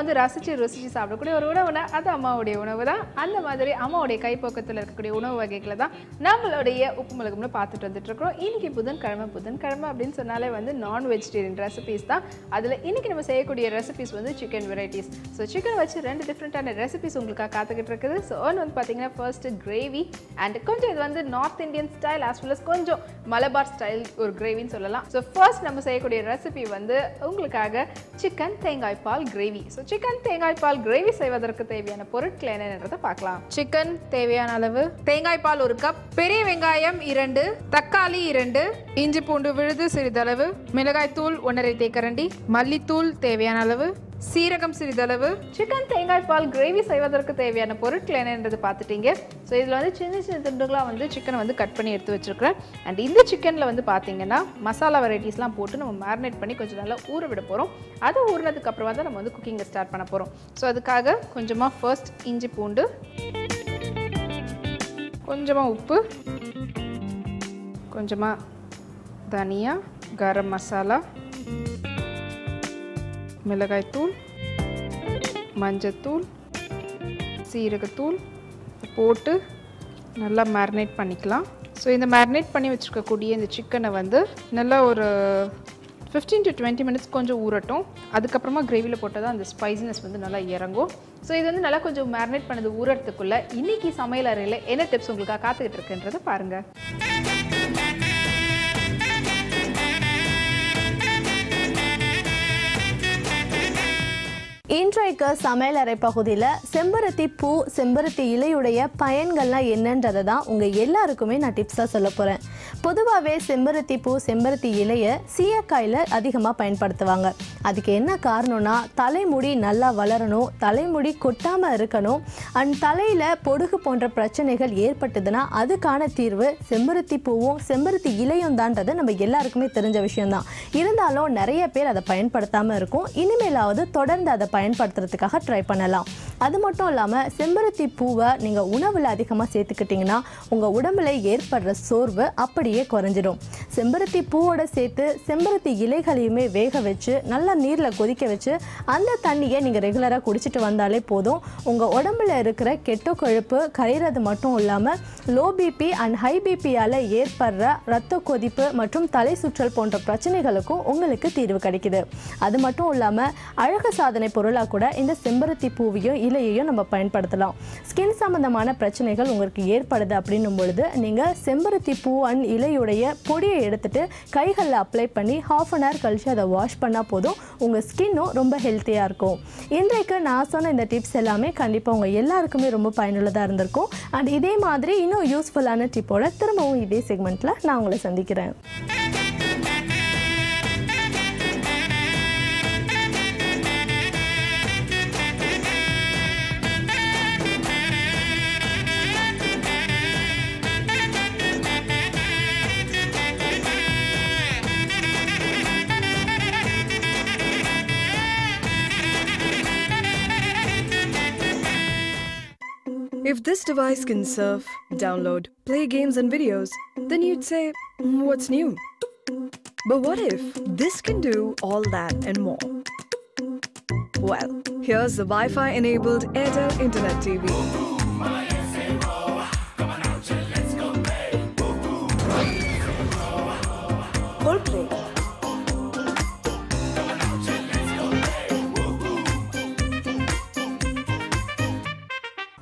வந்து ரசிச்சு ருசிச்சு சாப்பிடக்கூடிய ஒரு உணவுனா அது அம்மாவுடைய உணவு தான். அந்த மாதிரி அம்மாவுடைய கைப்போக்கத்தில் இருக்கக்கூடிய உணவு வகைகளை தான் நம்மளுடைய உப்பு மிளகும்னு பார்த்துட்டு வந்துட்டு இருக்கோம். இன்னைக்கு புதன்கிழமை அப்படின்னு சொன்னாலே வந்து நான் வெஜிடேரியன் ரெசிபீஸ் தான். அதில் இன்னைக்கு நம்ம செய்யக்கூடிய ரெசிபீஸ் வந்து சிக்கன் வெரைட்டிஸ். ஸோ சிக்கன் வச்சு 2 டிஃப்ரெண்ட்டான ரெசிபீஸ் உங்களுக்காக காத்துக்கிட்டு இருக்குது. ஸோ ஒன்று வந்து பார்த்தீங்கன்னா ஃபர்ஸ்ட் கிரேவி அண்ட் கொஞ்சம் இது வந்து North Indian style as well as கொஞ்சம் மலபார் ஸ்டைல் ஒரு கிரேவின்னு சொல்லலாம். ஸோ ஃபர்ஸ்ட் நம்ம செய்யக்கூடிய ரெசிபி வந்து உங்களுக்காக சிக்கன் தேங்காய் பால் கிரேவி. ஸோ சிக்கன் தேங்காய் பால் கிரேவி செய்வதற்கு தேவையான பொருட்கள் என்னென்னதை பார்க்கலாம். சிக்கன் தேவையான அளவு, தேங்காய் பால் 1 கப், பெரிய வெங்காயம் 2, தக்காளி 2, இஞ்சி பூண்டு விழுது சிறிதளவு, மிளகாய் தூள் 1½ தேக்கரண்டி, மல்லித்தூள் தேவையான அளவு, சீரகம் சிறிதளவு. சிக்கன் தேங்காய் பால் கிரேவி செய்வதற்கு தேவையான பொருட்கள் என்னன்றது பார்த்துட்டீங்க. ஸோ இதில் வந்து சின்ன சின்ன துண்டுகளாக வந்து சிக்கனை வந்து கட் பண்ணி எடுத்து வச்சுருக்கிறேன். அண்ட் இந்த சிக்கனில் வந்து பார்த்தீங்கன்னா மசாலா வெரைட்டிஸ்லாம் போட்டு நம்ம மேரினேட் பண்ணி கொஞ்சம் நல்லா ஊற விட போகிறோம். அது ஊறினதுக்கு அப்புறமா தான் நம்ம வந்து குக்கிங்கை ஸ்டார்ட் பண்ண போகிறோம். ஸோ அதுக்காக கொஞ்சமாக ஃபர்ஸ்ட் இஞ்சி பூண்டு, கொஞ்சமாக உப்பு, கொஞ்சமாக தனியா, கரம் மசாலா, மிளகாய்த்தூள், மஞ்சத்தூள், சீரகத்தூள் போட்டு நல்லா மேரினேட் பண்ணிக்கலாம். ஸோ இந்த மேரினேட் பண்ணி வச்சுருக்கக்கூடிய இந்த சிக்கனை வந்து நல்லா ஒரு 15 to 20 மினிட்ஸ் கொஞ்சம் ஊறட்டும். அதுக்கப்புறமா கிரேவியில் போட்டால் தான் அந்த ஸ்பைசினஸ் வந்து நல்லா இறங்கும். ஸோ இது வந்து நல்லா கொஞ்சம் மேரினேட் பண்ணது ஊறத்துக்குள்ளே இன்றைக்கி சமையல் அறையில் என்ன டிப்ஸ் உங்களுக்காக காத்துக்கிட்டு இருக்குன்றதை பாருங்கள். இன்றைக்கு சமையலறை பகுதியில் செம்பருத்தி பூ, செம்பருத்தி இலையுடைய பயன்கள்லாம் என்னன்றதை தான் உங்கள் எல்லாருக்குமே நான் டிப்ஸாக சொல்ல போகிறேன். பொதுவாகவே செம்பருத்தி பூ, செம்பருத்தி இலையை சீயக்காயில் அதிகமாக பயன்படுத்துவாங்க. அதுக்கு என்ன காரணம்னா தலைமுடி நல்லா வளரணும், தலைமுடி கொட்டாமல் இருக்கணும், அண்ட் தலையில் பொடுகு போன்ற பிரச்சனைகள் ஏற்பட்டதுன்னா அதுக்கான தீர்வு செம்பருத்தி பூவும் செம்பருத்தி இலையும் தான்றது நம்ம எல்லாருக்குமே தெரிஞ்ச விஷயம்தான். இருந்தாலும் நிறைய பேர் அதை பயன்படுத்தாமல் இருக்கும். இனிமேலாவது தொடர்ந்து அதை பயன்படுத்துறதுக்காக ட்ரை பண்ணலாம். அது மட்டும் இல்லாமல் செம்பருத்தி பூவை நீங்கள் உணவில் அதிகமாக சேர்த்துக்கிட்டிங்கன்னா உங்கள் உடம்புல ஏற்படுற சோர்வு அப்படியே குறைஞ்சிடும். செம்பருத்தி பூவோட சேர்த்து செம்பருத்தி இலைகளையுமே வேக வச்சு நல்லா நீரில் கொதிக்க வச்சு அந்த தண்ணியை நீங்கள் ரெகுலராக குடிச்சிட்டு வந்தாலே போதும். உங்கள் உடம்புல இருக்கிற கெட்ட கொழுப்பு கரைகிறது மட்டும் இல்லாமல் லோ பிபி அண்ட் ஹை பிபியால் ஏற்படுற ரத்த கொதிப்பு மற்றும் தலை சுற்றல் போன்ற பிரச்சனைகளுக்கும் உங்களுக்கு தீர்வு கிடைக்குது. அது மட்டும் இல்லாமல் அழகு சாதனை பொருளாக கூட இந்த செம்பருத்தி பூவையும் இலையையும் நம்ம பயன்படுத்தலாம். ஸ்கின் சம்பந்தமான பிரச்சனைகள் உங்களுக்கு ஏற்படுது அப்படின்னும் பொழுது நீங்கள் செம்பருத்தி பூ அண்ட் இலையுடைய பொடியை எடுத்துட்டு கைகளில் அப்ளை பண்ணி ½ அன் ஹவர் கழிச்சு அதை வாஷ் பண்ணால் போதும். உங்கள் ஸ்கின்னும் ரொம்ப ஹெல்த்தியாக இருக்கும். இன்றைக்கு நான் சொன்ன இந்த டிப்ஸ் எல்லாமே கண்டிப்பாக உங்கள் எல்லாருக்குமே ரொம்ப பயனுள்ளதாக இருந்திருக்கும். அண்ட் இதே மாதிரி இன்னும் யூஸ்ஃபுல்லான டிப்போட திரும்பவும் இதே செக்மெண்ட்டில் நான் உங்களை சந்திக்கிறேன். If this device can surf, download, play games and videos, then you'd say, what's new? But what if this can do all that and more? Well, here's the Wi-Fi enabled Airtel Internet TV. Full play.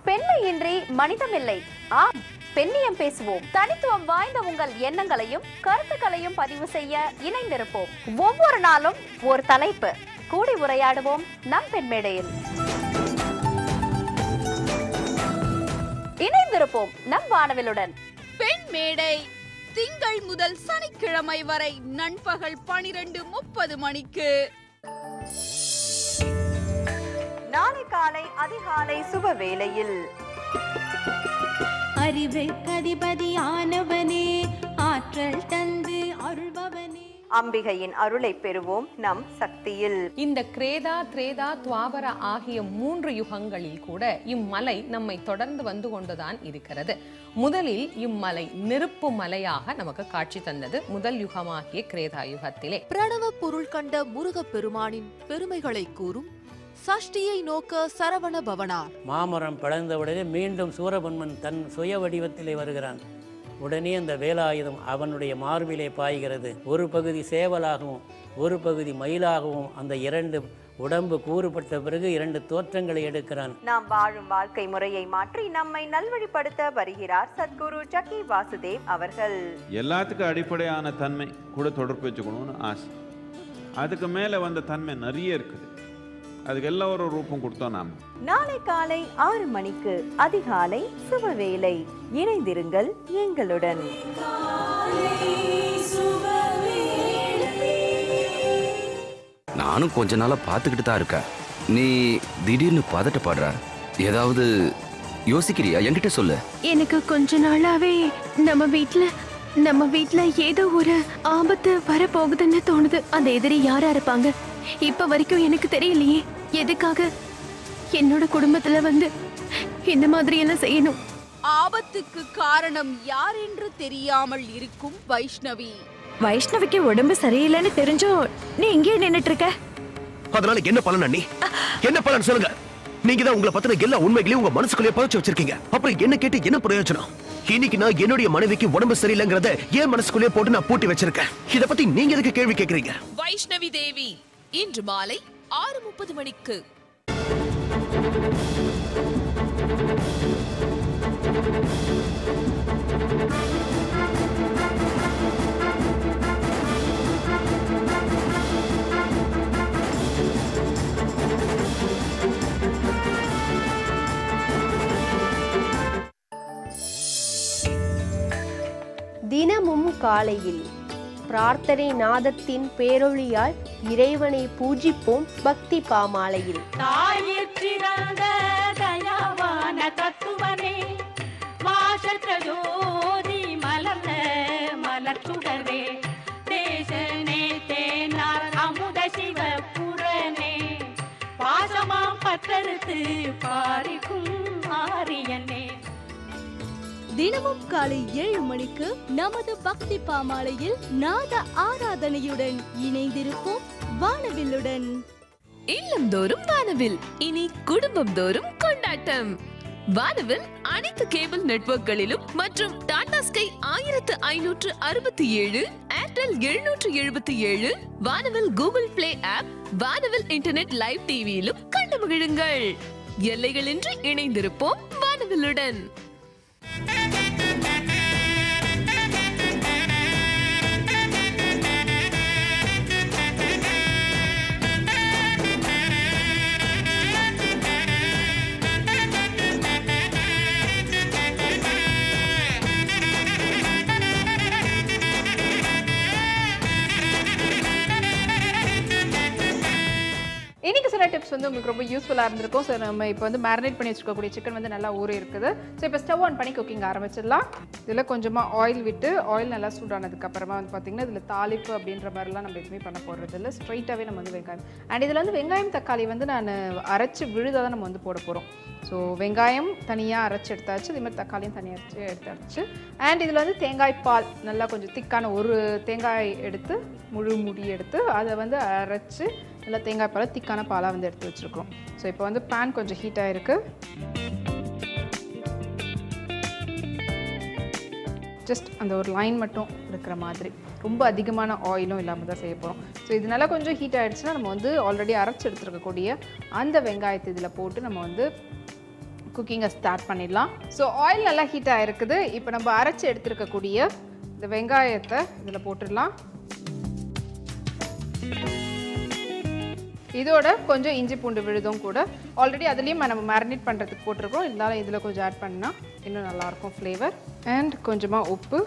பெண்மையின்றி மனிதமில்லை. ஆம், பெண்ணியம் பேசுவோம். தனித்துவம் வாய்ந்த உங்கள் எண்ணங்களையும் கருத்துக்களையும் பதிவு செய்ய இணைந்திருப்போம். ஒவ்வொரு நாளும் ஒரு தலைப்பு. கூடி உரையாடுவோம் நம் பெண் மேடையில். இணைந்திருப்போம் நம் வானவிலுடன். பெண் மேடை திங்கள் முதல் சனிக்கிழமை வரை நண்பகல் 12:30 மணிக்கு. நாளை காலை அதிகாலை சுப வேளையில் அறிவுக்கு அதிபதியானவனே, ஆற்றல் தந்து அருள்பவனே, அம்பிகையின் அருளை பெறுவோம் நம் சக்தியில். இந்த கிரேதா, திரேதா, துவாபர ஆகிய 3 யுகங்களில் கூட இம்மலை நம்மை தொடர்ந்து வந்து கொண்டுதான் இருக்கிறது. முதலில் இம்மலை நெருப்பு மலையாக நமக்கு காட்சி தந்தது முதல் யுகமாகிய கிரேதா யுகத்திலே. பிரணவ பொருள் கண்ட முருகப் பெருமானின் பெருமைகளை கூறும் சஷ்டியை நோக்க சரவண பவனார். மாமரம் பிளந்தவுடனே மீண்டும் சூரபன்மன் தன் சுய வடிவத்திலே வருகிறான். உடனே அந்த வேலாயுதம் அவனுடைய மார்பிலே பாய்கிறது. ஒரு பகுதி சேவலாகவும் ஒரு பகுதி மயிலாகவும் அந்த இரண்டு உடம்பு கூறுபட்ட பிறகு இரண்டு தோற்றங்களை எடுக்கிறான். நாம் வாழும் வாழ்க்கை முறையை மாற்றி நம்மை நல்வழிப்படுத்த வருகிறார் சத்குரு ஜக்கி வாசுதேவ் அவர்கள். எல்லாத்துக்கும் அடிப்படையான தன்மை கூட தொடர்பு வச்சுக்கணும்னு ஆசை. அதுக்கு மேலே வந்த தன்மை நிறைய இருக்குது. அதுக்கு எல்லாம் ஒரு ரூபம் கொடுத்தோம் நாம். நாளை காலை 6 மணிக்கு அதிகாலை சுபவேளை. இணைந்திருங்கள் எங்களுடன். நானும் கொஞ்ச நாளா பார்த்துக்கிட்டு தான் இருக்கேன். நீ திடீர்னு பதட்டப்படுற, ஏதாவது யோசிக்கிறியா? என்கிட்ட சொல்லு. எனக்கு கொஞ்ச நாளாவே நம்ம வீட்ல ஏதோ ஒரு ஆபத்து வரப்போகுதுன்னு தோணுது. அந்த எதிரி யாரா இருப்பாங்க? இப்ப வரைக்கும் எனக்கு தெரியலையே. எதுக்காக என்னோட குடும்பத்துல வந்து இந்த மாதிரி எல்லாம் செய்யணும்? ஆபத்துக்கு காரணம் யார் என்று தெரியாமல் இருக்கும் வைஷ்ணவி. வைஷ்ணவிக்கு உடம்பு சரியில்லைன்னு தெரிஞ்சோ நீ இங்கே நின்னுட்டு இருக்க. அதனால என்ன பலன் அண்ணி? என்ன பலன் சொல்லுங்க. நீங்க தான் உங்களை பத்தின எல்லா உண்மைகளையும் உங்க மனசுக்குள்ளே பதிச்சு வச்சிருக்கீங்க. அப்புறம் என்ன கேட்டு என்ன பிரயோஜனம்? இன்னைக்கு நான் என்னுடைய மனைவிக்கு உடம்பு சரியில்லைங்கிறத என் மனசுக்குள்ளே போட்டு நான் பூட்டி வச்சிருக்கேன். இத பத்தி நீங்க எதுக்கு கேள்வி கேக்குறீங்க? வைஷ்ணவி தேவி இன்று மாலை 6:30 மணிக்கு. தினமும் காலையில் பிரார்த்தனை நாதத்தின் பேரொளியால் இறைவனை பூஜிப்போம் பக்தி பாமாலையில். தயாவான தத்துவமே வாசற்ற ஜோதி மலர்ந்த மலர்ச்சுடரே தேசனே தேனார் அமுத சிவ புறனே பாசமாம் பத்தருத்து பாரிக்கும் ஆரியனே. தினமும் காலை 7 மணிக்கு நமது பக்தி பாமாலையில் நாத ஆராதனையுடன் இணைந்திருப்போம் வானவில்லுடன். இல்லந்தோறும் வானவில், இனி குடும்பம் தோறும் கொண்டாட்டம். வானவில் அனைத்து கேபிள் நெட்வொர்க்குகளிலும் மற்றும் டாடா ஸ்கை 1567, ஏர்டெல் 777, வானவில் கூகுள் பிளே ஆப், வானவில் இன்டர்நெட் லைவ் டிவியிலும் கண்டு மகிழுங்கள். எல்லைகளின்றி இணைந்திருப்போம் வானவில்லுடன். இன்னைக்கு சில டிப்ஸ் வந்து உங்களுக்கு ரொம்ப யூஸ்ஃபுல்லாக இருந்திருக்கும். ஸோ நம்ம இப்போ வந்து மேரினேட் பண்ணி வச்சுக்கக்கூடிய சிக்கன் வந்து நல்லா ஊறி இருக்குது. ஸோ இப்போ ஸ்டவ் ஆன் பண்ணி குக்கிங் ஆரம்பிச்சிடலாம். இதில் கொஞ்சமாக ஆயில் விட்டு ஆயில் நல்லா சூடானதுக்கப்புறமா வந்து பார்த்திங்கன்னா இதில் தாளிப்பு அப்படின்ற மாதிரிலாம் நம்ம எதுவுமே பண்ண போடுறது இல்லை. ஸ்ட்ரைட்டாகவே நம்ம வந்து வெங்காயம் அண்ட் இதில் வந்து வெங்காயம் தக்காளி வந்து நான் அரைச்சி விழுதாக தான் நம்ம வந்து போட போகிறோம். ஸோ வெங்காயம் தனியாக அரைச்சி எடுத்தாச்சு, இதே மாதிரி தக்காளியும் தனியாக அரைச்சி எடுத்தாச்சு. அண்ட் இதில் வந்து தேங்காய் பால் நல்லா கொஞ்சம் திக்கான ஒரு தேங்காய் எடுத்து முழு முடி எடுத்து அதை வந்து அரைச்சி நல்லா தேங்காய் பால் திக்கான பாலாக வந்து எடுத்து வச்சுருக்கோம். ஸோ இப்போ வந்து பேன் கொஞ்சம் ஹீட்டாக இருக்குது. ஜஸ்ட் அந்த ஒரு லைன் மட்டும் இருக்கிற மாதிரி, ரொம்ப அதிகமான ஆயிலும் இல்லாமல் தான் செய்ய போகிறோம். ஸோ இதனால கொஞ்சம் ஹீட் ஆகிடுச்சுன்னா நம்ம வந்து ஆல்ரெடி அரைச்சி எடுத்துருக்கக்கூடிய அந்த வெங்காயத்தை இதில் போட்டு நம்ம வந்து குக்கிங்கை ஸ்டார்ட் பண்ணிடலாம். ஸோ ஆயில் நல்லா ஹீட் ஆகிருக்குது. இப்போ நம்ம அரைச்சி எடுத்துருக்கக்கூடிய இந்த வெங்காயத்தை இதில் போட்டுடலாம். இதோட கொஞ்சம் இஞ்சி பூண்டு விழுதும் கூட ஆல்ரெடி அதுலேயும் நம்ம மேரினேட் பண்ணுறதுக்கு போட்டிருக்கோம். இருந்தாலும் இதில் கொஞ்சம் ஆட் பண்ணால் இன்னும் நல்லாயிருக்கும் ஃப்ளேவர். அண்ட் கொஞ்சமாக உப்பு,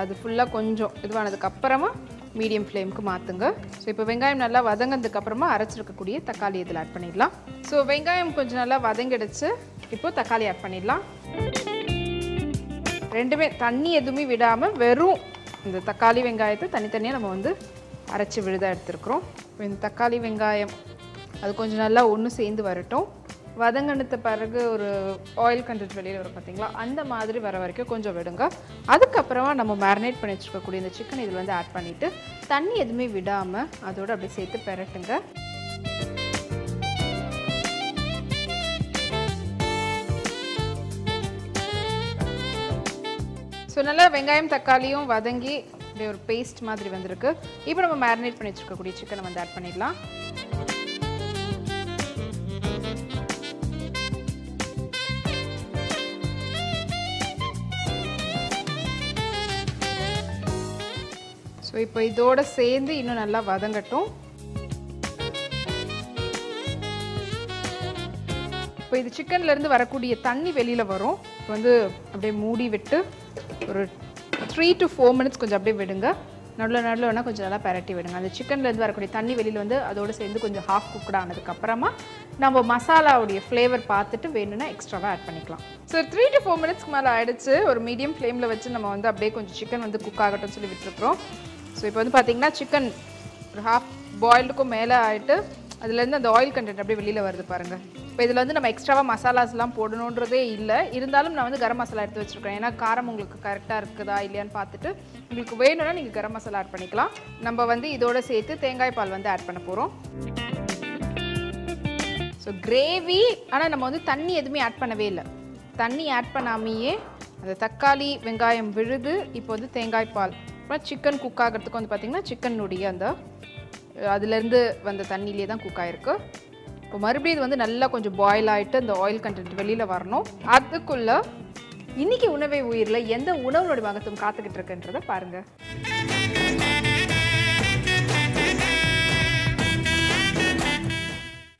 அது ஃபுல்லாக கொஞ்சம் இதுவானதுக்கப்புறமா மீடியம் ஃப்ளேமுக்கு மாற்றுங்க. ஸோ இப்போ வெங்காயம் நல்லா வதங்கினதுக்கப்புறமா அரைச்சிருக்கக்கூடிய தக்காளி இதில் ஆட் பண்ணிடலாம். ஸோ வெங்காயம் கொஞ்சம் நல்லா வதங்கிடுச்சு. இப்போது தக்காளி ஆட் பண்ணிடலாம். ரெண்டுமே தண்ணி எதுவுமே விடாமல் வெறும் இந்த தக்காளி வெங்காயத்தை தனித்தனியாக நம்ம வந்து அரைச்சி விழுதாக எடுத்துருக்குறோம். இப்போ இந்த தக்காளி வெங்காயம் அது கொஞ்சம் நல்லா ஒன்று சேர்ந்து வரட்டும். வதங்கினத்த பிறகு ஒரு ஆயில் கண்டென்ட் வெளியில் வரும் பார்த்தீங்களா, அந்த மாதிரி வர வரைக்கும் கொஞ்சம் விடுங்க. அதுக்கப்புறமா நம்ம மேரினேட் பண்ணி வச்சுருக்கக்கூடிய இந்த சிக்கன் இதில் வந்து ஆட் பண்ணிவிட்டு தண்ணி எதுவுமே விடாமல் அதோடு அப்படியே சேர்த்து பெரட்டுங்க. ஸோ நல்லா வெங்காயம் தக்காளியும் வதங்கி அப்படியே ஒரு பேஸ்ட் மாதிரி வந்திருக்கு. இப்போ நம்ம மேரினேட் பண்ணி வச்சுருக்கக்கூடிய சிக்கனை வந்து ஆட் பண்ணிடலாம். ஸோ இப்போ இதோட சேர்ந்து இன்னும் நல்லா வதங்கட்டும். இப்போ இது சிக்கன்லேருந்து வரக்கூடிய தண்ணி வெளியில் வரும். இப்போ வந்து அப்படியே மூடி விட்டு ஒரு 3 to 4 மினிட்ஸ் கொஞ்சம் அப்படியே விடுங்க. நடுவில் வேணால் கொஞ்சம் நல்லா பரட்டி விடுங்க. அந்த சிக்கன்லேருந்து வரக்கூடிய தண்ணி வெளியில் வந்து அதோடு சேர்ந்து கொஞ்சம் ஹாஃப் குக்ட் ஆனதுக்கப்புறமா நம்ம மசாலாவுடைய ஃப்ளேவர் பார்த்துட்டு வேணும்னா எக்ஸ்ட்ராவாக ஆட் பண்ணிக்கலாம். ஸோ 3 to 4 மினிட்ஸ்க்கு மேலே ஆகிடுச்சு. ஒரு மீடியம் ஃப்ளேமில் வச்சு நம்ம வந்து அப்படியே கொஞ்சம் சிக்கன் வந்து குக் ஆகட்டும்னு சொல்லி விட்டுருக்குறோம். ஸோ இப்போ வந்து பார்த்திங்கன்னா சிக்கன் ஒரு ஹாஃப் பாயில்டுக்கும் மேலே ஆகிட்டு அதுலேருந்து அந்த ஆயில் கண்டென்ட் அப்படியே வெளியில் வருது பாருங்கள். இப்போ இதில் வந்து நம்ம எக்ஸ்ட்ராவாக மசாலாஸ்லாம் போடணுன்றதே இல்லை. இருந்தாலும் நான் வந்து கரம் மசாலா எடுத்து வச்சுருக்கேன். ஏன்னா காரம் உங்களுக்கு கரெக்டாக இருக்குதா இல்லையான்னு பார்த்துட்டு உங்களுக்கு வேணும்னா நீங்கள் கரம் மசாலா ஆட் பண்ணிக்கலாம். நம்ம வந்து இதோடு சேர்த்து தேங்காய் பால் வந்து ஆட் பண்ண போகிறோம். ஸோ கிரேவி, ஆனால் நம்ம வந்து தண்ணி எதுவுமே ஆட் பண்ணவே இல்லை. தண்ணி ஆட் பண்ணாமையே அந்த தக்காளி வெங்காயம் விழுது. இப்போ வந்து தேங்காய் பால், அப்புறம் சிக்கன் குக் ஆகிறதுக்கு வந்து பார்த்திங்கன்னா சிக்கனுடைய அந்த அதுலேருந்து வந்த தண்ணியிலே தான் குக் ஆகிருக்கு. இப்போ மறுபடியும் இது வந்து நல்லா கொஞ்சம் பாயில் ஆகிட்டு அந்த ஆயில் கண்டென்ட் வெளியில் வரணும். அதுக்குள்ளே இன்றைக்கி உணவை உயிரில் எந்த உணவுடைய மகத்துவம் காத்துக்கிட்டு இருக்குன்றதை பாருங்கள்.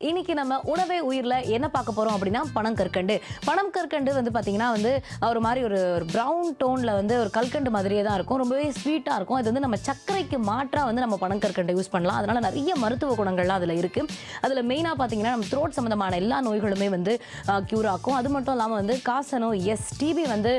இன்னைக்கு நம்ம உணவே உயிரில் என்ன பார்க்க போகிறோம் அப்படின்னா பனங்கற்கண்டு. பனங்கற்கண்டு வந்து பார்த்திங்கன்னா வந்து ஒரு மாதிரி ஒரு ப்ரௌன் டோனில் வந்து ஒரு கல்கண்டு மாதிரியே தான் இருக்கும். ரொம்பவே ஸ்வீட்டாக இருக்கும். அது வந்து நம்ம சர்க்கரைக்கு மாற்றாக வந்து நம்ம பனங்கற்கண்டை யூஸ் பண்ணலாம். அதனால் நிறைய மருத்துவ குணங்கள்லாம் அதில் இருக்குது. அதில் மெயினாக பார்த்திங்கன்னா நம்ம த்ரோட் சம்மந்தமான எல்லா நோய்களுமே வந்து க்யூர் ஆக்கும். அது மட்டும் இல்லாமல் வந்து காசநோய் டிபி வந்து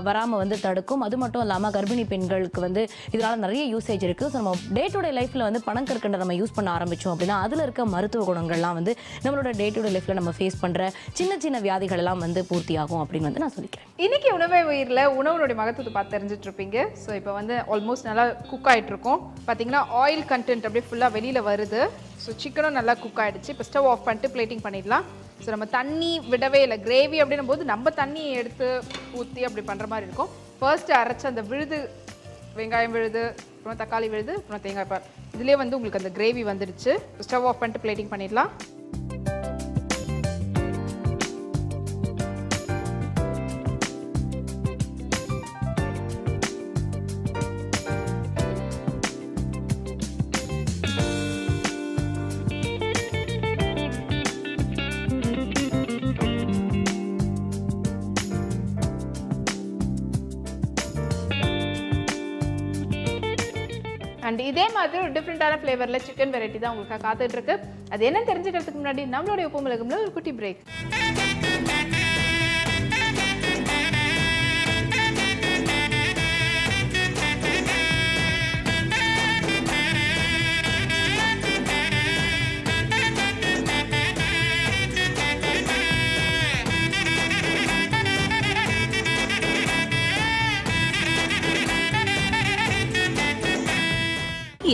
வராமல் வந்து தடுக்கும். அது மட்டும் இல்லாமல் கர்ப்பிணி பெண்களுக்கு வந்து இதனால் நிறைய யூசேஜ் இருக்குது. ஸோ நம்ம டே டு டே லைஃப்பில் வந்து பனங்கற்கண்டை நம்ம யூஸ் பண்ண ஆரம்பித்தோம் அப்படின்னா அதில் இருக்க மருத்துவ குணங்கள்லாம் வந்து நம்மளோட டே டு டே லைஃப்ல நம்ம ஃபேஸ் பண்ற சின்ன சின்ன வியாதிகள் எல்லாம் வந்து பூர்த்தி ஆகும் அப்படின்னு வந்து நான் சொல்லிக்கிறேன். இன்னைக்கு உணவே உயிரில் உணவுடைய மகத்துவத்தை பார்த்து தெரிஞ்சுட்டு இருப்பீங்க. ஸோ இப்போ வந்து ஆல்மோஸ்ட் நல்லா குக் ஆகிட்டு இருக்கும். பார்த்தீங்கன்னா ஆயில் கண்டென்ட் அப்படியே ஃபுல்லாக வெளியில் வருது. ஸோ சிக்கனும் நல்லா குக் ஆகிடுச்சு. இப்போ ஸ்டவ் ஆஃப் பண்ணிட்டு பிளேட்டிங் பண்ணிடலாம். ஸோ நம்ம தண்ணி விடவே இல்லை. கிரேவி அப்படின்னும் போது நம்ம தண்ணியை எடுத்து ஊற்றி அப்படி பண்ணுற மாதிரி இருக்கும். ஃபர்ஸ்ட்டு அரைச்ச அந்த விழுது, வெங்காயம் விழுது, அப்புறம் தக்காளி விழுது, அப்புறம் தேங்காய் பால், இதுலேயே வந்து உங்களுக்கு அந்த கிரேவி வந்துடுச்சு. ஸ்டவ் ஆஃப் பண்ணிட்டு பிளேட்டிங் பண்ணிடலாம். அண்ட் இதே மாதிரி ஒரு டிஃப்ரெண்டான ஃப்ளேவரில் சிக்கன் வெரைட்டி தான் உங்களுக்கு காத்துட்டு இருக்கு. அது என்னன்னு தெரிஞ்சுக்கிறதுக்கு முன்னாடி நம்மளுடைய உப்பும் மிளகும்ல ஒரு குட்டி பிரேக்.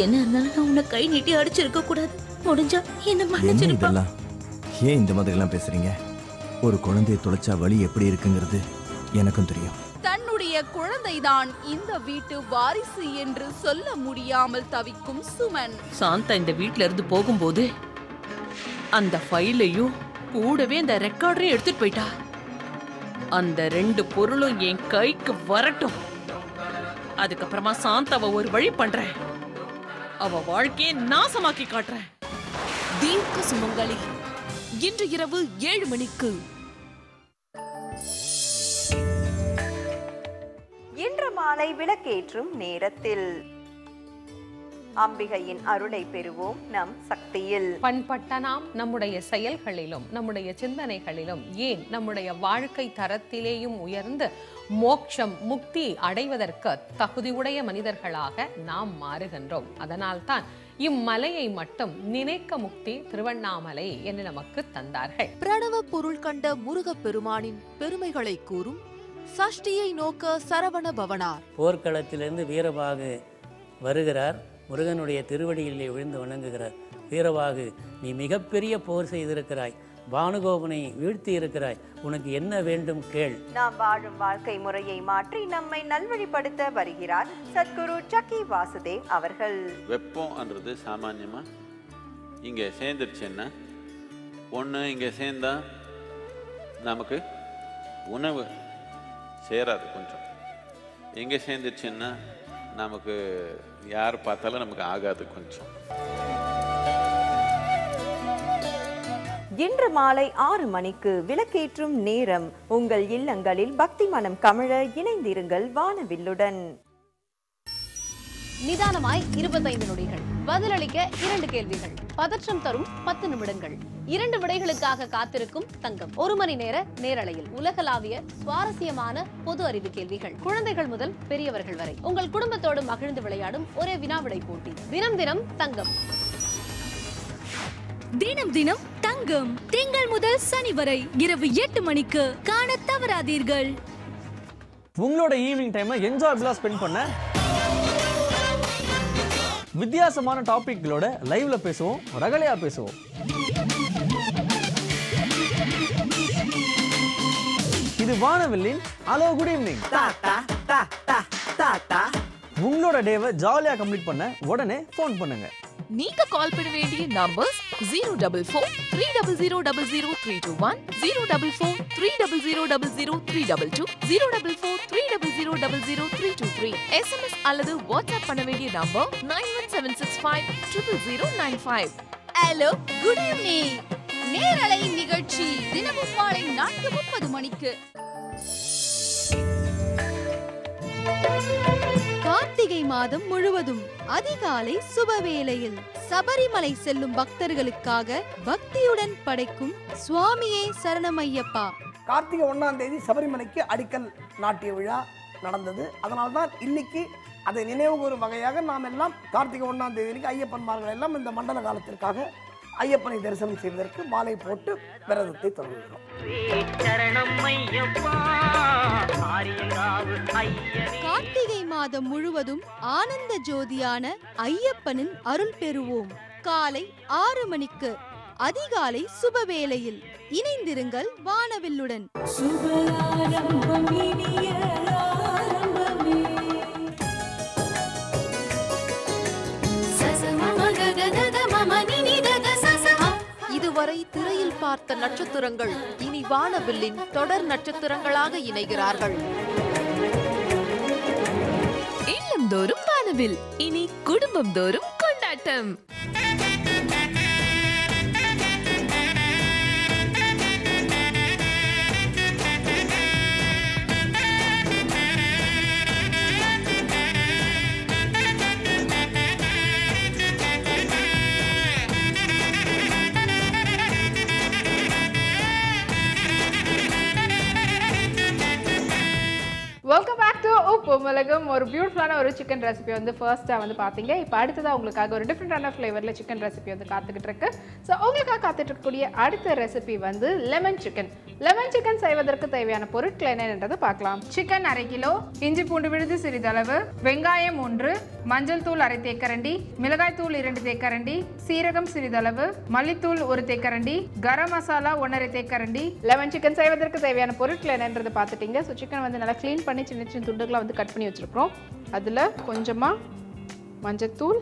என்ன இருந்தாலும் நான் உன்னை கை நீட்டி அடிச்சிருக்க கூடாது. முடிஞ்சா என்ன மன்னிச்சிருப்பா. ஏன் இந்த மாதிரி எல்லாம் பேசுறீங்க? ஒரு குழந்தையை தொலைச்சா வலி எப்படி இருக்குங்கிறது எனக்கும் தெரியும். தன்னுடைய குழந்தைதான் இந்த வீட்டு வாரிசு என்று சொல்ல முடியாமல் தவிக்கும் சுமன். சாந்தா இந்த வீட்ல இருந்து போகும்போது அந்த ஃபைலையும் கூடவே அந்த ரெக்கார்டரையும் எடுத்துட்டு போயிட்டா. அந்த 2 பொருளும் என் கைக்கு வரட்டும். அதுக்கப்புறமா சாந்தாவை ஒரு வழி பண்றேன். அவ வாழ்க்கையை நாசமாக்கி காட்டுறேன். தீர்க்க சுமங்கலி இன்று இரவு 7 மணிக்கு. இன்று மாலை விளக்கேற்றும் நேரத்தில் அம்பிகையின் அருளை பெறுவோம் நம் சக்தியில். பண்பட்ட நாம் நம்முடைய செயல்களிலும் நம்முடைய சிந்தனைகளிலும் ஏன் நம்முடைய வாழ்க்கை தரத்திலேயும் உயர்ந்து மோட்சம் முக்தி அடைவதற்கு தகுதியுடைய மனிதர்களாக நாம் மாறுகின்றோம். அதனால்தான் இம்மலையை மட்டும் நினைக்க முக்தி திருவண்ணாமலை என்று நமக்கு தந்தார்கள். பிரணவ பொருள் கண்ட முருகப்பெருமானின் பெருமைகளை கூறும் சஷ்டியை நோக்க சரவண பவனார். போர்க்களத்திலிருந்து வீரபாகு வருகிறார். முருகனுடைய திருவடிகளிலே விழுந்து வணங்குகிறார். ஹீரோவாகு, நீ மிகப்பெரிய போர் செய்திருக்கிறாய், பானுகோபனை வீழ்த்தி இருக்கிறாய், உனக்கு என்ன வேண்டும் கேள். நாம் வாழும் வாழ்க்கை முறையை மாற்றி நம்மை நல்வழிப்படுத்த வருகிறார் சத்குரு சக்கி வாசுதேவ் அவர்கள். வெப்பம்ன்றது சாமான்யமாக இங்கே சேர்ந்துருச்சுன்னா ஒன்று இங்கே சேர்ந்தா நமக்கு உணவு சேராது, கொஞ்சம் எங்கே சேர்ந்துச்சுன்னா நமக்கு யார் பார்த்தாலும் நமக்கு ஆகாது கொஞ்சம். இன்று மாலை 6 மணிக்கு விளக்கேற்றும் நேரம். உங்கள் இல்லங்களில் பக்தி மனம் கமழ இணைந்திருங்கள் வானவில்லுடன். நிதானமாய் 25 நொடிகள், பதிலளிக்க 2 கேள்விகள், பதற்றம் தரும் 10 நிமிடங்கள், 2 விடைகளுக்காக காத்திருக்கும் தங்கம், 1 மணி நேர நேரலையில் உலகளாவிய சுவாரஸ்யமான பொது அறிவு கேள்விகள், குழந்தைகள் முதல் பெரியவர்கள் வரை உங்கள் குடும்பத்தோடு மகிழ்ந்து விளையாடும் ஒரே வினாவிடை போட்டி. தினம் தினம் தங்கம். தினம் தினம் தங்கம் திங்கள் முதல் சனி வரை இரவு 8 மணிக்கு காண தவறாதீர்கள். உங்களோட ஈவினிங் டைமை என்ஜாயபிளா ஸ்பெண்ட் பண்ண வித்தியாசமான டாபிக்களோட லைவ்ல பேசுவோம், ரகலையா பேசுவோம். இது வானவில்லின் ஹலோ குட் ஈவினிங். உங்களோட டேவை ஜாலியா கம்ப்ளீட் பண்ண உடனே ஃபோன் பண்ணுங்க. நீங்க கால் பண்ண வேண்டிய நம்பர்ஸ் 044-300-00321, 044-300-00322, 044-300-00323. SMS அல்லது வாட்ஸ்அப் பண்ண வேண்டிய நம்பர் 9176500995. ஹலோ குட் ஈவினிங் நேரலை நிகழ்ச்சி தினமும் மாலை 4:30 மணிக்கு. கார்த்திகை மாதம் முழுவதும் அதிகாலை சுபவேளையில் சபரிமலை செல்லும் பக்தர்களுக்காக பக்தியுடன் படைக்கும் சுவாமியே சரணமையப்பா. கார்த்திகை 1ஆம் தேதி சபரிமலைக்கு அடிக்கல் நாட்டிய விழா நடந்தது. அதனால்தான் இன்னைக்கு அதை நினைவுகூறும் வகையாக நாம் எல்லாம் கார்த்திகை 1ஆம் தேதிக்கு ஐயப்பன்மார்கள் எல்லாம் இந்த மண்டல காலத்திற்காக ஐயப்பனை தரிசனம் செய்வதற்கு மாலை போட்டு விரதத்தை தொடங்குகிறோம். கார்த்திகை மாதம் முழுவதும் ஆனந்த ஜோதியான ஐயப்பனின் அருள் பெறுவோம். காலை 6 மணிக்கு அதிகாலை சுபவேளையில் இணைந்திருங்கள் வானவில்லுடன். இதுவரை திரையில் பார்த்த நட்சத்திரங்கள் இனி வானவில்லின் தொடர் நட்சத்திரங்களாக இணைகிறார்கள். இல்லந்தோறும் வானவில், இனி குடும்பம் தோறும் கொண்டாட்டம். வெல்கம் பேக் டு உப்பும் மிளகும். ஒரு பியூட்டிஃபுல்லான ஒரு சிக்கன் ரெசிபி வந்து ஃபர்ஸ்ட்டாக வந்து பார்த்தீங்க. இப்போ அடுத்ததாக உங்களுக்காக ஒரு டிஃப்ரெண்டான ஃப்ளேவரில் சிக்கன் ரெசிபி வந்து காத்துக்கிட்டு இருக்கு. ஸோ உங்களுக்காக காத்துட்டு இருக்கக்கூடிய அடுத்த ரெசிபி வந்து லெமன் சிக்கன். லெமன் சிக்கன் செய்வதற்கு தேவையான பொருட்கள் என்னன்றதை பார்க்கலாம். சிக்கன் 1/2 கிலோ, இஞ்சி பூண்டு விழுது சிறிதளவு, வெங்காயம் 1, மஞ்சள் தூள் 1/2 தேக்கரண்டி, மிளகாய் தூள் 2 தேக்கரண்டி, சீரகம் சிறிதளவு, மல்லித்தூள் 1 தேக்கரண்டி, கரம் மசாலா 1/2 தேக்கரண்டி. லெமன் சிக்கன் செய்வதற்கு தேவையான பொருட்கள் என்னன்றதை பார்த்துட்டீங்க. ஸோ சிக்கன் வந்து நல்லா க்ளீன் பண்ணி சின்ன சின்ன துண்டுகளாக வந்து கட் பண்ணி வச்சுருக்கிறோம். அதில் கொஞ்சமாக மஞ்சத்தூள்,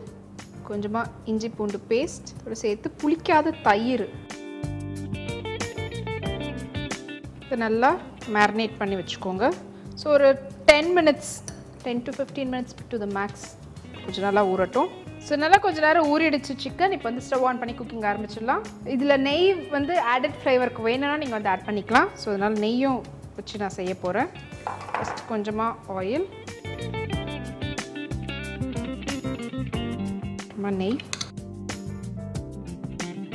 கொஞ்சமாக இஞ்சி பூண்டு பேஸ்ட் சேர்த்து புளிக்காத தயிர் இதை நல்லா மேரினேட் பண்ணி வச்சுக்கோங்க. ஸோ ஒரு 10 minutes 10 to 15 minutes to the max கொஞ்சம் நல்லா ஊறட்டும். ஸோ நல்லா கொஞ்சம் நேரம் ஊறிடுச்சு சிக்கன். இப்போ வந்து ஸ்டவ் ஆன் பண்ணி குக்கிங் ஆரம்பிச்சிடலாம். இதில் நெய் வந்து ஆடட் ஃப்ளேவருக்கு வேணும்னா நீங்கள் வந்து ஆட் பண்ணிக்கலாம். ஸோ அதனால் நெய்யும் வச்சு நான் செய்ய போகிறேன். ஃபஸ்ட் கொஞ்சமாக ஆயில், நெய்.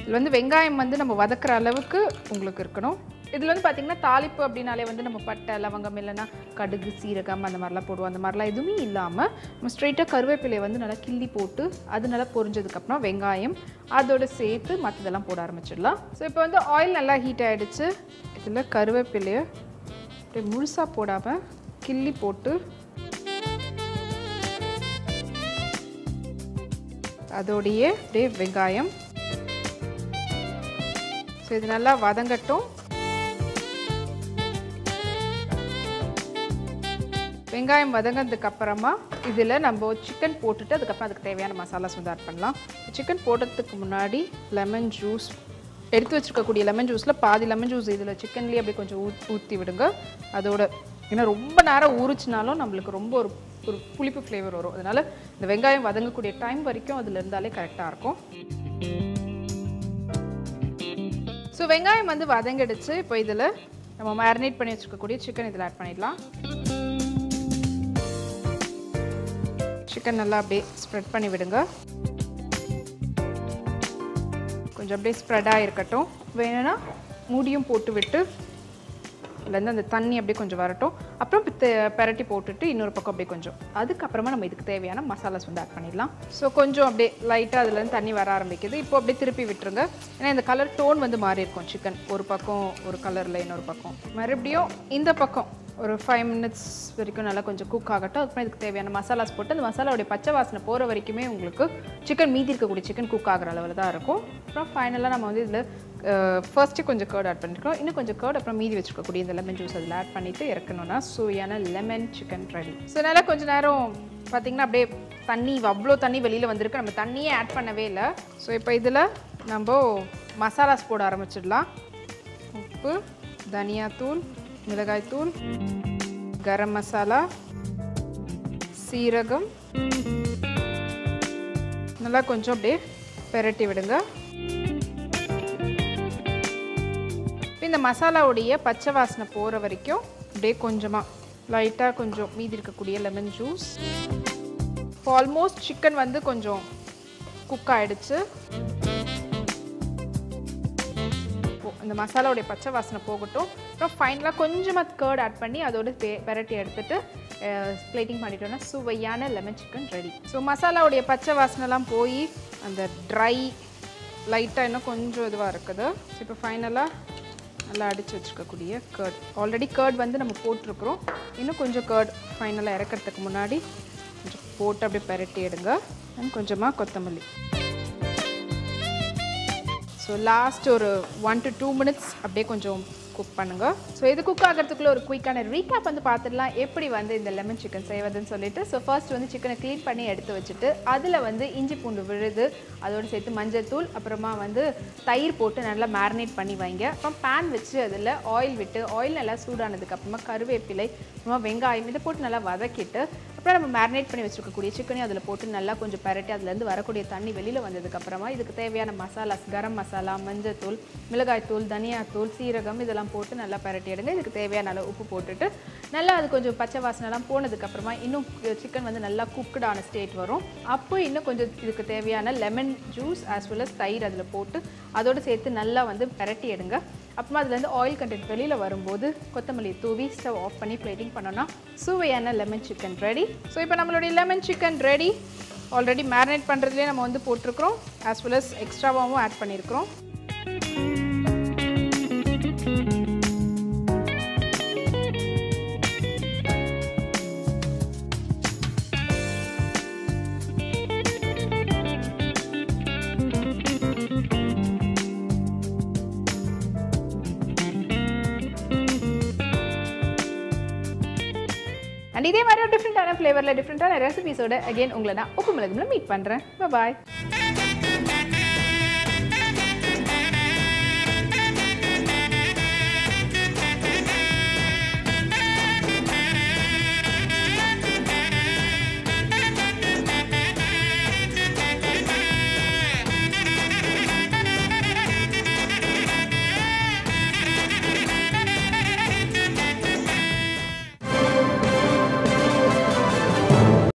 இதில் வந்து வெங்காயம் வந்து நம்ம வதக்குற அளவுக்கு உங்களுக்கு இருக்கணும். இதில் வந்து பார்த்திங்கன்னா தாளிப்பு அப்படின்னாலே வந்து நம்ம பட்டை லவங்கம் இல்லைன்னா கடுகு சீரகம் அந்த மாதிரிலாம் போடுவோம். அந்த மாதிரிலாம் எதுவுமே இல்லாமல் நம்ம ஸ்ட்ரெயிட்டாக கருவேப்பிலையை வந்து நல்லா கிள்ளி போட்டு அது நல்லா பொரிஞ்சதுக்கப்புறம் வெங்காயம் அதோடு சேர்த்து மற்றதெல்லாம் போட ஆரம்பிச்சிடலாம். ஸோ இப்போ வந்து ஆயில் நல்லா ஹீட் ஆகிடுச்சு. இதில் கருவேப்பிலையை அப்படியே முழுசாக போடாமல் கிள்ளி போட்டு அதோடையே அப்படியே வெங்காயம் இது நல்லா வதங்கட்டும். வெங்காயம் வதங்கினதுக்கு அப்புறமா இதில் நம்ம சிக்கன் போட்டுட்டு அதுக்கப்புறம் அதுக்கு தேவையான மசாலாஸ் வந்து ஆட் பண்ணலாம். சிக்கன் போடுறதுக்கு முன்னாடி லெமன் ஜூஸ் எடுத்து வச்சுருக்கக்கூடிய லெமன் ஜூஸில் பாதி லெமன் ஜூஸ் இதில் சிக்கன்லேயே அப்படியே கொஞ்சம் ஊற்றி விடுங்க. அதோட ஏன்னா ரொம்ப நேரம் ஊறிச்சினாலும் நம்மளுக்கு ரொம்ப ஒரு புளிப்பு ஃப்ளேவர் வரும். அதனால் இந்த வெங்காயம் வதங்கக்கூடிய டைம் வரைக்கும் அதில் இருந்தாலே கரெக்டாக இருக்கும். ஸோ வெங்காயம் வந்து வதங்கிடுச்சு. இப்போ இதில் நம்ம மேரினேட் பண்ணி வச்சுருக்கக்கூடிய சிக்கன் இதில் ஆட் பண்ணிடலாம். சிக்கன் நல்லா அப்படியே ஸ்ப்ரெட் பண்ணி விடுங்க. கொஞ்சம் அப்படியே ஸ்ப்ரெட்டாக இருக்கட்டும். வேணும்னா மூடியும் போட்டு விட்டு இதுலேருந்து அந்த தண்ணி அப்படியே கொஞ்சம் வரட்டும். அப்புறம் பெரட்டி போட்டுட்டு இன்னொரு பக்கம் அப்படியே கொஞ்சம் அதுக்கப்புறமா நம்ம இதுக்கு தேவையான மசாலாஸ் வந்து ஆட் பண்ணிடலாம். ஸோ கொஞ்சம் அப்படியே லைட்டாக அதுலேருந்து தண்ணி வர ஆரம்பிக்குது. இப்போ அப்படியே திருப்பி விட்டுருங்க. ஏன்னா இந்த கலர் டோன் வந்து மாறி இருக்கும். சிக்கன் ஒரு பக்கம் ஒரு கலரில் இன்னொரு பக்கம் மறுபடியும் இந்த பக்கம் ஒரு 5 மினிட்ஸ் வரைக்கும் நல்லா கொஞ்சம் குக் ஆகட்டும். அதுக்கப்புறம் இதுக்கு தேவையான மசாலாஸ் போட்டு அந்த மசாலாவுடைய பச்சை வாசனை போகிற வரைக்குமே உங்களுக்கு சிக்கன் மீதி இருக்கக்கூடிய சிக்கன் குக் ஆகிற அளவில் தான் இருக்கும். அப்புறம் ஃபைனலாக நம்ம வந்து இதில் ஃபர்ஸ்ட்டு கொஞ்சம் கர்ட் ஆட் பண்ணியிருக்கோம். இன்னும் கொஞ்சம் கர்ட் அப்புறம் மீதி வச்சுருக்கக்கூடிய இந்த லெமன் ஜூஸ் அதில் ஆட் பண்ணிவிட்டு இறக்கணும்னா சுவையான லெமன் சிக்கன் ரெடி. ஸோ நல்லா கொஞ்சம் நேரம் பார்த்திங்கன்னா அப்படியே தண்ணி அவ்வளோ தண்ணி வெளியில் வந்திருக்கு. நம்ம தண்ணியே ஆட் பண்ணவே இல்லை. ஸோ இப்போ இதில் நம்ம மசாலாஸ் போட ஆரம்பிச்சிடலாம். உப்பு, தனியாத்தூள், மிளகாய்த்தூள், கரம் மசாலா, சீரகம் நல்லா கொஞ்சம் அப்படியே பெரட்டி விடுங்க. இந்த மசாலாவுடைய பச்சை வாசனை போகிற வரைக்கும் அப்படியே கொஞ்சமாக லைட்டாக கொஞ்சம் மீதி இருக்கக்கூடிய லெமன் ஜூஸ். ஆல்மோஸ்ட் சிக்கன் வந்து கொஞ்சம் குக் ஆகிடுச்சு. இந்த மசாலாவுடைய பச்சை வாசனை போகட்டும். அப்புறம் ஃபைனலாக கொஞ்சமாக கர்ட் ஆட் பண்ணி அதோட பெரட்டி எடுத்துட்டு பிளேட்டிங் பண்ணிட்டோன்னா சுவையான லெமன் சிக்கன் ரெடி. ஸோ மசாலாவுடைய பச்சை வாசனைலாம் போய் அந்த ட்ரை லைட்டாக இன்னும் கொஞ்சம் இதுவாக இருக்குது. ஸோ இப்போ ஃபைனலாக நல்லா அடித்து வச்சுருக்கக்கூடிய கர்ட். ஆல்ரெடி கர்ட் வந்து நம்ம போட்டிருக்கிறோம். இன்னும் கொஞ்சம் கர்ட் ஃபைனலாக இறக்கிறதுக்கு முன்னாடி கொஞ்சம் போட்டு அப்படியே பெரட்டி எடுங்க. அண்ட் கொஞ்சமாக கொத்தமல்லி. ஸோ லாஸ்ட் ஒரு 1 to 2 மினிட்ஸ் அப்படியே கொஞ்சம் குக் பண்ணுங்கள். ஸோ இது குக் ஆகிறதுக்குள்ள ஒரு குயிக்கான ரீகேப் வந்து பார்த்துடலாம் எப்படி வந்து இந்த லெமன் சிக்கன் செய்வதுன்னு சொல்லிட்டு. ஸோ ஃபர்ஸ்ட் வந்து சிக்கனை க்ளீன் பண்ணி எடுத்து வச்சுட்டு அதில் வந்து இஞ்சி பூண்டு விழுது அதோடு சேர்த்து மஞ்சள் தூள் அப்புறமா வந்து தயிர் போட்டு நல்லா மேரினேட் பண்ணி வைங்க. அப்புறம் பேன் வச்சு அதில் ஆயில் விட்டு ஆயில் நல்லா சூடானதுக்கப்புறமா கருவேப்பிலை அப்புறமா வெங்காயம் இதை போட்டு நல்லா வதக்கிட்டு அப்புறம் நம்ம மேரினேட் பண்ணி வச்சுருக்கக்கூடிய சிக்கனையும் அதில் போட்டு நல்லா கொஞ்சம் பரட்டி அதுலேருந்து வரக்கூடிய தண்ணி வெளியில் வந்ததுக்கப்புறமா இதுக்கு தேவையான மசாலாஸ் கரம் மசாலா, மஞ்சள் தூள், மிளகாய் தூள், தனியாத்தூள், சீரகம் இதெல்லாம் போட்டு நல்லா பரட்டி எடுங்க. இதுக்கு தேவையான அளவு உப்பு போட்டுட்டு நல்லா அது கொஞ்சம் பச்சை வாசனைலாம் போனதுக்கப்புறமா இன்னும் சிக்கன் வந்து நல்லா குக்குடான ஸ்டேட் வரும். அப்போ இன்னும் கொஞ்சம் இதுக்கு தேவையான lemon juice as well as தயிர் அதில் போட்டு அதோடு சேர்த்து நல்லா வந்து பரட்டி எடுங்க. அப்புறமா அதுலேருந்து ஆயில் கண்டென்ட் வெளியில் வரும்போது கொத்தமல்லி தூவி ஸ்டவ் ஆஃப் பண்ணி பிளேட்டிங் பண்ணோன்னா சுவையான லெமன் சிக்கன் ரெடி. ஸோ இப்போ நம்மளுடைய lemon chicken ready. Already marinate பண்ணுறதுலேயே நம்ம வந்து போட்டிருக்கிறோம் ஆஸ் வெல் அஸ் எக்ஸ்ட்ராவாகவும் ஆட் பண்ணியிருக்கிறோம். அண்ட் இதே மாதிரி ஒரு டிஃப்ரெண்டான ஃப்ளேவரில் டிஃப்ரெண்டான ரெசிபிஸோட அகைன் உங்களை நான் உப்பு மிளகுல மீட் பண்ணுறேன். பாய்.